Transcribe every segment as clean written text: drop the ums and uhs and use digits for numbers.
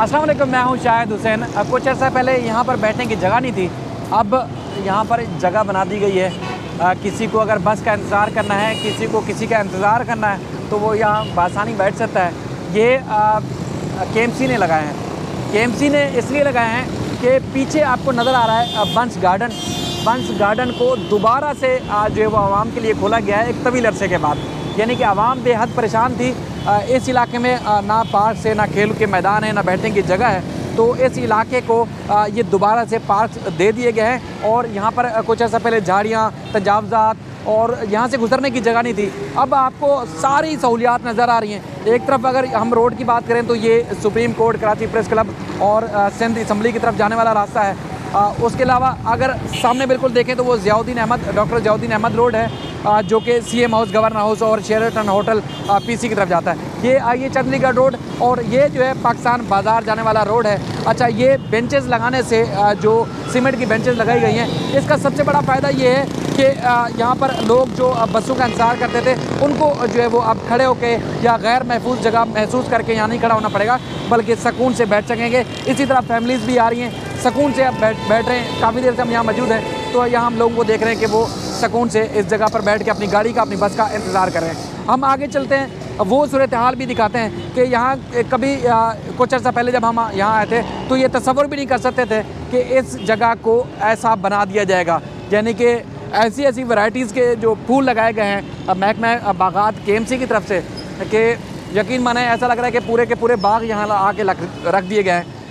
अस्सलाम वालेकुम, मैं हूं शाहिद हुसैन। कुछ अर्सा पहले यहाँ पर बैठने की जगह नहीं थी, अब यहाँ पर जगह बना दी गई है। किसी को अगर बस का इंतज़ार करना है, किसी को किसी का इंतज़ार करना है तो वो यहाँ बआसानी बैठ सकता है। ये KMC ने लगाए हैं। KMC ने इसलिए लगाए हैं कि पीछे आपको नज़र आ रहा है बंस गार्डन। बंस गार्डन को दोबारा से जो है वो आवाम के लिए खोला गया है एक तवील अरसे के बाद। यानी कि आवाम बेहद परेशान थी। इस इलाके में ना पार्क से, ना खेल के मैदान है, ना बैठने की जगह है। तो इस इलाके को ये दोबारा से पार्क दे दिए गए हैं और यहाँ पर कुछ ऐसा पहले झाड़ियाँ, तजावज़ात और यहाँ से गुजरने की जगह नहीं थी। अब आपको सारी सहूलियात नज़र आ रही हैं। एक तरफ अगर हम रोड की बात करें तो ये supreme court, Karachi press club और सिंध असम्बली की तरफ जाने वाला रास्ता है। उसके अलावा अगर सामने बिल्कुल देखें तो वो डॉक्टर ज़ियाउद्दीन अहमद रोड है, जो कि CM हाउस, गवर्नर हाउस और शेराटन होटल PC की तरफ जाता है। ये आइए चंडीगढ़ रोड, और ये जो है पाकिस्तान बाज़ार जाने वाला रोड है। अच्छा, ये बेंचेस लगाने से जो सीमेंट की बेंचेस लगाई गई हैं, इसका सबसे बड़ा फ़ायदा ये है कि यहाँ पर लोग जो बसों का इंतज़ार करते थे उनको जो है वो अब खड़े होकर या गैर महफूज जगह महसूस करके यहाँ नहीं खड़ा होना पड़ेगा, बल्कि सुकून से बैठ सकेंगे। इसी तरह फैमिलीज़ भी आ रही हैं, सुकून से अब बैठ रहे हैं। काफ़ी देर से हम यहाँ मौजूद हैं तो यहाँ हम लोगों को देख रहे हैं कि वो सुकून से इस जगह पर बैठ के अपनी गाड़ी का, अपनी बस का इंतज़ार कर रहे हैं। हम आगे चलते हैं, वो सूरत हाल भी दिखाते हैं कि यहाँ कभी कुछ अर्सा पहले जब हम यहाँ आए थे तो ये तसव्वुर भी नहीं कर सकते थे कि इस जगह को ऐसा बना दिया जाएगा। यानी कि ऐसी ऐसी वैरायटीज़ के जो फूल लगाए गए हैं महकमा बागात KMC की तरफ से, कि यकीन माने ऐसा लग रहा है कि पूरे के पूरे बाग यहाँ आके रख दिए गए हैं।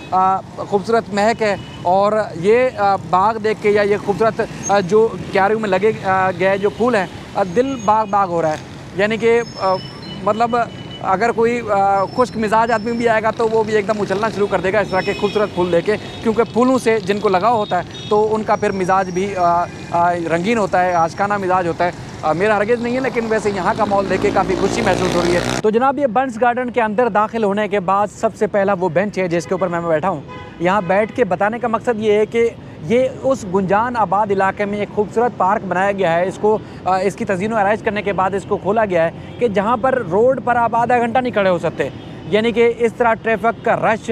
खूबसूरत महक है, और ये बाग देख के या ये खूबसूरत जो क्यारियों में लगे गए जो फूल हैं, दिल बाग हो रहा है। यानी कि मतलब अगर कोई खुश्क मिजाज आदमी भी आएगा तो वो भी एकदम उछलना शुरू कर देगा इस तरह के खूबसूरत फूल देके, क्योंकि फूलों से जिनको लगाव होता है तो उनका फिर मिजाज भी रंगीन होता है, आशिकाना मिजाज होता है। मेरा हरगिज़ नहीं है, लेकिन वैसे यहाँ का माहौल देख के काफ़ी खुशी महसूस हो रही है। तो जनाब, ये बंस गार्डन के अंदर दाखिल होने के बाद सबसे पहला वो बेंच है जिसके ऊपर मैं बैठा हूँ। यहाँ बैठ के बताने का मकसद ये है कि ये उस गुंजान आबाद इलाके में एक खूबसूरत पार्क बनाया गया है। इसको इसकी तज़ीन व आराइश करने के बाद इसको खोला गया है कि जहाँ पर रोड पर आप आधा घंटा नहीं खड़े हो सकते। यानी कि इस तरह ट्रैफिक का रश,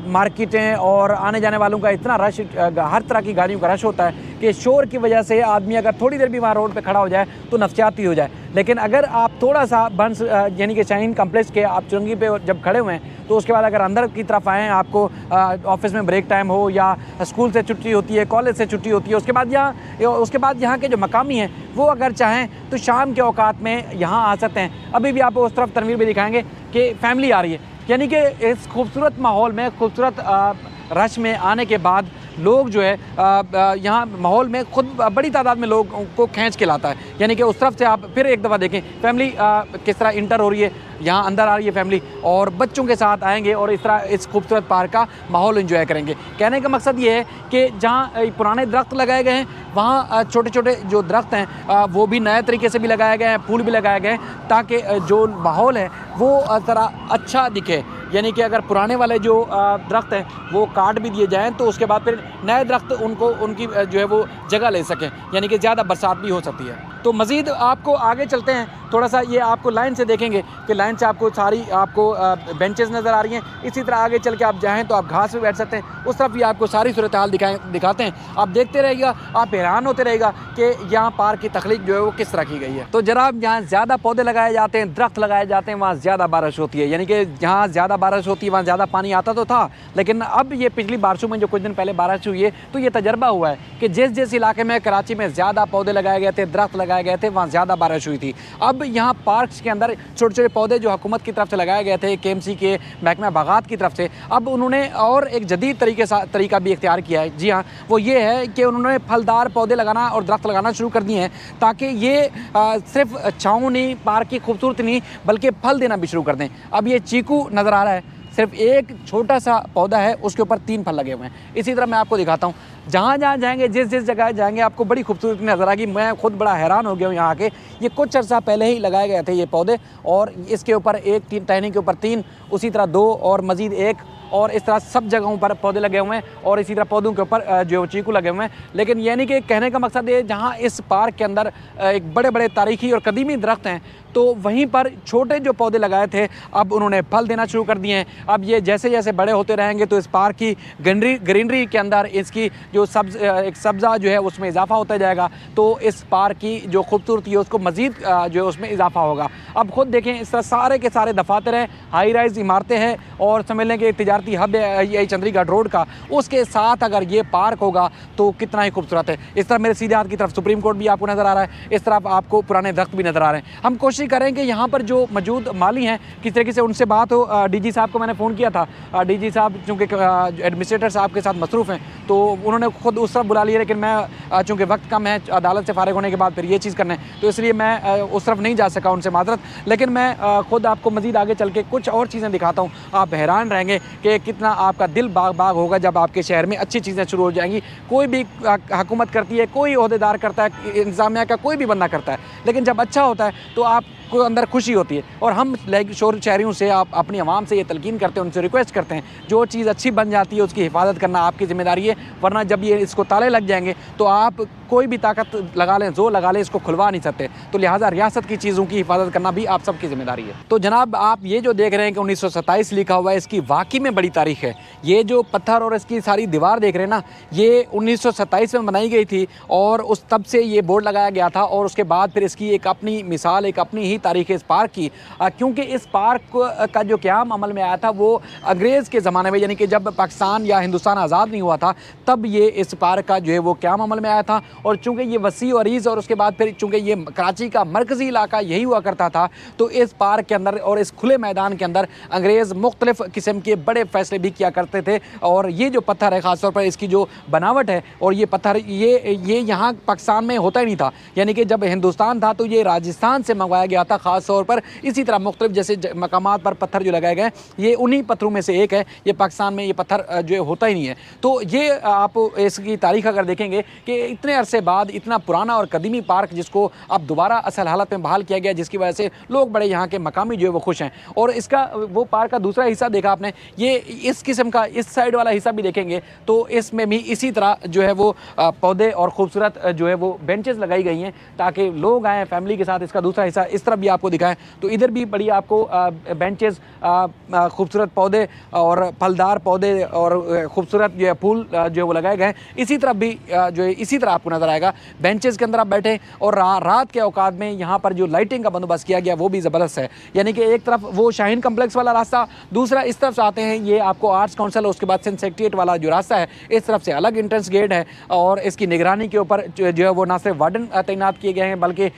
मार्केटें और आने जाने वालों का इतना रश, हर तरह की गाड़ियों का रश होता है कि शोर की वजह से आदमी अगर थोड़ी देर भी वहाँ रोड पे खड़ा हो जाए तो नफसियाती हो जाए। लेकिन अगर आप थोड़ा सा बंस यानी कि शाहीन कम्प्लेक्स के आप चुरंगी पे जब खड़े हुए हैं तो उसके बाद अगर अंदर की तरफ आएँ, आपको ऑफिस में ब्रेक टाइम हो या स्कूल से छुट्टी होती है, कॉलेज से छुट्टी होती है, उसके बाद यहाँ के जो मकामी हैं वो अगर चाहें तो शाम के औकात में यहाँ आ सकते हैं। अभी भी आपको उस तरफ तनवीर भी दिखाएंगे कि फैमिली आ रही है। यानी कि इस खूबसूरत माहौल में, खूबसूरत रश में आने के बाद लोग जो है यहाँ माहौल में खुद बड़ी तादाद में लोगों को खींच के लाता है। यानी कि उस तरफ से आप फिर एक दफ़ा देखें फैमिली किस तरह इंटर हो रही है, यहाँ अंदर आ रही है फैमिली और बच्चों के साथ आएंगे और इस तरह इस खूबसूरत पार्क का माहौल एंजॉय करेंगे। कहने का मकसद ये है कि जहाँ पुराने दरख्त लगाए गए हैं वहाँ छोटे छोटे जो दरख्त हैं वो भी नए तरीके से भी लगाए गए हैं, फूल भी लगाए गए हैं, ताकि जो माहौल है वो ज़रा अच्छा दिखे। यानी कि अगर पुराने वाले जो दरख्त हैं वो काट भी दिए जाएँ तो उसके बाद फिर नए दरख्त उनकी जो है वो जगह ले सकें, यानी कि ज़्यादा बरसात भी हो सकती है। तो मज़ीद आपको आगे चलते हैं, थोड़ा सा ये आपको लाइन से देखेंगे कि लाइन से आपको सारी बेंचेस नज़र आ रही हैं। इसी तरह आगे चल के आप जाएँ तो आप घास पे बैठ सकते हैं, उस तरफ भी आपको सारी सूरत हाल दिखाते हैं। आप देखते रहिएगा, आप हैरान होते रहेगा कि यहाँ पार्क की तख्लीक जो है वो किस तरह की गई है। तो जनाब, जहाँ ज़्यादा पौधे लगाए जाते हैं, दरख्त लगाए जाते हैं, वहाँ ज़्यादा बारिश होती है। यानी कि जहाँ ज़्यादा बारिश होती है वहाँ ज़्यादा पानी आता तो था, लेकिन अब ये पिछली बारिशों में जो कुछ दिन पहले बारिश हुई है तो ये तजर्बा हुआ है कि जिस इलाके में, कराची में ज़्यादा पौधे लगाए गए थे, दरख्त लगाए गए थे, वहाँ ज़्यादा बारिश हुई थी। अब यहाँ पार्क्स के अंदर छोटे छोटे पौधे जो हुकूमत की तरफ से लगाए गए थे, KMC के महकमा बागात की तरफ से, अब उन्होंने और एक जदीद तरीका भी इख्तियार किया है। जी हाँ, वो ये है कि उन्होंने फलदार पौधे लगाना और दरख्त लगाना शुरू कर दिए हैं, ताकि ये सिर्फ छाँव नहीं, पार्क की खूबसूरती नहीं, बल्कि फल देना भी शुरू कर दें। अब ये चीकू नज़र आ रहा है, सिर्फ एक छोटा सा पौधा है, उसके ऊपर 3 फल लगे हुए हैं। इसी तरह मैं आपको दिखाता हूँ, जहाँ जाएंगे, जिस जगह जाएंगे, आपको बड़ी खूबसूरती नज़र आएगी। मैं खुद बड़ा हैरान हो गया हूँ यहाँ आके। ये कुछ अर्सा पहले ही लगाए गए थे ये पौधे, और इसके ऊपर 1 टहनी के ऊपर 3, उसी तरह 2 और मज़ीद 1, और इस तरह सब जगहों पर पौधे लगे हुए हैं, और इसी तरह पौधों के ऊपर जो चीकू लगे हुए हैं। लेकिन यानी कि कहने का मकसद ये, जहाँ इस पार्क के अंदर एक बड़े बड़े तारीखी और कदीमी दरख्त हैं, तो वहीं पर छोटे जो पौधे लगाए थे अब उन्होंने फल देना शुरू कर दिए हैं। अब ये जैसे जैसे बड़े होते रहेंगे तो इस पार्क की ग्रीनरी के अंदर इसकी जो एक सब्ज़ा जो है उसमें इजाफा होता जाएगा, तो इस पार्क की जो खूबसूरती है उसको मज़ीद जो है उसमें इजाफा होगा। अब खुद देखें, इस तरह सारे के सारे दफातर हैं, हाई राइज इमारतें हैं और समझ लें कि तिजारती हब है ये चंडीगढ़ रोड का, उसके साथ अगर ये पार्क होगा तो कितना ही खूबसूरत है। इस तरफ मेरे सीधे हाथ की तरफ सुप्रीम कोर्ट भी आपको नज़र आ रहा है, इस तरफ आपको पुराने दरख्त भी नज़र आ रहे हैं। हम कोशिश करें कि यहाँ पर जो मौजूद माली हैं किस तरीके से उनसे बात हो। डीजी साहब को मैंने फ़ोन किया था, डीजी साहब चूँकि एडमिनिस्ट्रेटर साहब के साथ मसरूफ़ हैं तो उन्होंने खुद उस तरफ बुला लिया, लेकिन मैं चूँकि वक्त कम है, अदालत से फ़ारिग होने के बाद फिर ये चीज़ करना है तो इसलिए मैं उस तरफ नहीं जा सका, उनसे माजरत। लेकिन मैं खुद आपको मज़ीद आगे चल के कुछ और चीज़ें दिखाता हूँ, आप हैरान रहेंगे कि कितना आपका दिल बाग बाग होगा जब आपके शहर में अच्छी चीज़ें शुरू हो जाएंगी। कोई भी हुकूमत करती है, कोई ओहदेदार करता है, इंतज़ामिया का कोई भी बंदा करता है, लेकिन जब अच्छा होता है तो आपको अंदर खुशी होती है। और हम शहरियों से, आप अपनी आवाम से ये तलकीन करते हैं, उनसे रिक्वेस्ट करते हैं, जो चीज़ अच्छी बन जाती है उसकी हिफाजत करना आपकी ज़िम्मेदारी है, वरना जब ये इसको ताले लग जाएंगे तो आप कोई भी ताकत लगा लें, जोर लगा लें, इसको खुलवा नहीं सकते। तो लिहाजा रियासत की चीज़ों की हिफाजत करना भी आप सबकी ज़िम्मेदारी है। तो जनाब, आप ये जो देख रहे हैं कि 1927 लिखा हुआ है, इसकी वाकई में बड़ी तारीख है। ये जो पत्थर और इसकी सारी दीवार देख रहे हैं ना, ये 1927 में बनाई गई थी और उस तब से ये बोर्ड लगाया गया था। और उसके बाद फिर इसकी एक अपनी मिसाल, एक अपनी ही तारीख है इस पार्क की, क्योंकि इस पार्क का जो क़याम अमल में आया था वो अंग्रेज़ के ज़माने में, यानी कि जब पाकिस्तान या हिंदुस्तान आज़ाद नहीं हुआ था, तब ये इस पार्क का जो है वो क़याम अमल में आया था। और चूँकि ये वसी और अरीज़ और उसके बाद फिर चूँकि ये कराची का मरकज़ी इलाका यही हुआ करता था, तो इस पार्क के अंदर और इस खुले मैदान के अंदर अंग्रेज़ मुख्तलिफ़ किस्म के बड़े फ़ैसले भी किया करते थे। और ये जो पत्थर है, ख़ास तौर पर इसकी जो बनावट है, और ये पत्थर ये यहाँ पाकिस्तान में होता ही नहीं था, यानी कि जब हिंदुस्तान था तो ये राजस्थान से मंगवाया गया था ख़ास तौर पर। इसी तरह मुख्तलिफ़ जैसे मकामात पर पत्थर जो लगाए गए, ये उन्हीं पत्थरों में से एक है। ये पाकिस्तान में ये पत्थर जो है होता ही नहीं है। तो ये आप इसकी तारीख़ अगर देखेंगे कि इतने अरसे बाद इतना पुराना और कदीमी पार्क जिसको अब दोबारा असल हालत में बहाल किया गया, जिसकी वजह से लोग बड़े यहाँ के मकामी जो है वो खुश हैं। और इसका वो पार्क का दूसरा हिस्सा देखा आपने, ये इस किस्म का इस साइड वाला हिस्सा भी देखेंगे तो इसमें भी इसी तरह जो है वो पौधे और ख़ूबसूरत जो है वो बेंचेस लगाई गई हैं ताकि लोग आएँ फैमिली के साथ। इसका दूसरा हिस्सा इस तरफ भी आपको दिखाएं तो इधर भी बड़ी आपको बेंचेस, खूबसूरत पौधे और फलदार पौधे और ख़ूबसूरत जो है फूल जो है वो लगाए गए। इसी तरफ भी जो है इसी तरह आपको नज़र आएगा, बेंचेस के अंदर आप बैठे। और रात के औकात में यहाँ पर जो लाइटिंग का बंदोबस्त किया गया वो भी ज़बरदस्त है, यानी कि एक तरफ वो शाहीन कम्प्लेक्स वाला रास्ता, दूसरा इस तरफ से आते हैं ये आपको आर्ट्स काउंसिल, उसके बाद सिंध सेक्रेटेरिएट वाला जो रास्ता है, इस तरफ से अलग एंट्रेंस गेट है। और इसकी निगरानी के ऊपर जो है वो ना सिर्फ वार्डन तैनात किए गए हैं, बल्कि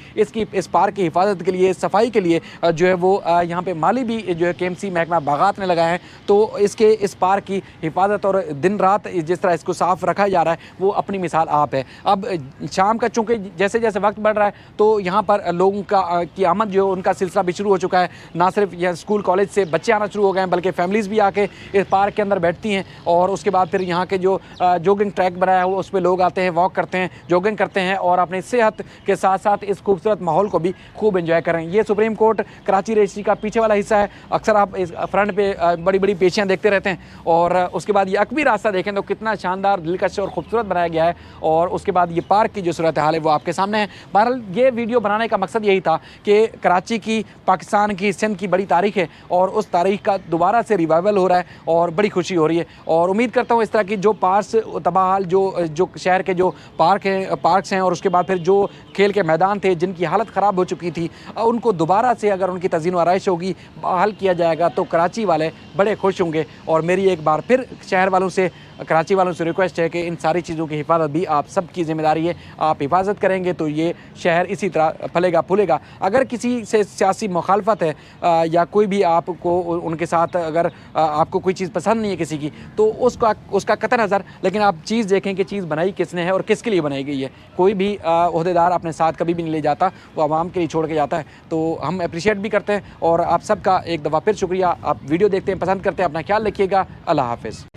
इस पार्क की हिफाजत के लिए, सफाई के लिए जो है वो यहाँ पे माली भी जो है KMC महकमा बागात ने लगाए हैं। तो इस पार्क की हिफाजत और दिन रात जिस तरह इसको साफ़ रखा जा रहा है वो अपनी मिसाल आप है। अब शाम का चूँकि जैसे जैसे वक्त बढ़ रहा है तो यहाँ पर लोगों की आमद जो है उनका सिलसिला भी शुरू हो चुका है। ना सिर्फ यह स्कूल कॉलेज से बच्चे आना शुरू हो गए हैं, बल्कि फैमिलीज़ भी आके इस पार्क के अंदर बैठती हैं। और उसके बाद फिर यहाँ के जो जॉगिंग ट्रैक बनाया हुआ उस पर लोग आते हैं, वॉक करते हैं, जॉगिंग करते हैं और अपनी सेहत के साथ साथ इस खूबसूरत माहौल को भी खूब एंजॉय करें। ये सुप्रीम कोर्ट कराची रजिस्ट्री का पीछे वाला हिस्सा है। अक्सर आप इस फ्रंट पे बड़ी बड़ी पेशियाँ देखते रहते हैं। और उसके बाद ये अकबी रास्ता देखें तो कितना शानदार, दिलकश और खूबसूरत बनाया गया है। और उसके बाद ये पार्क की जो सूरत हाल है वो आपके सामने है। बहरहाल ये वीडियो बनाने का मकसद यही था कि कराची की, पाकिस्तान की, सिंध की बड़ी तारीख है और उस तारीख का दोबारा से रिवाइवल हो रहा है और बड़ी खुशी हो रही है। और उम्मीद करता हूँ इस तरह की जो पार्क्स तबाहाल जो शहर के जो पार्क्स हैं और उसके बाद फिर जो खेल के मैदान थे जिनकी हालत ख़राब हो चुकी थी, उनको दोबारा से अगर उनकी तज़ीन व आराइश होगी, बहाल किया जाएगा तो कराची वाले बड़े खुश होंगे। और मेरी एक बार फिर शहर वालों से, कराची वालों से रिक्वेस्ट है कि इन सारी चीज़ों की हिफाजत भी आप सबकी ज़िम्मेदारी है। आप हिफाजत करेंगे तो ये शहर इसी तरह फलेगा फूलेगा। अगर किसी से सियासी मुखालफत है या कोई भी आपको उनके साथ अगर आपको कोई चीज़ पसंद नहीं है किसी की, तो उसका कतई नज़र, लेकिन आप चीज़ देखें कि चीज़ बनाई किसने है और किसके लिए बनाई गई है। कोई भी ओहदेदार अपने साथ कभी भी नहीं ले जाता, वो आवाम के लिए छोड़ के जाता है। तो हम अप्रिशिएट भी करते हैं। और आप सबका एक दफ़ा फिर शुक्रिया। आप वीडियो देखते हैं, पसंद करते हैं। अपना ख्याल रखिएगा। अल्लाह हाफ़िज़।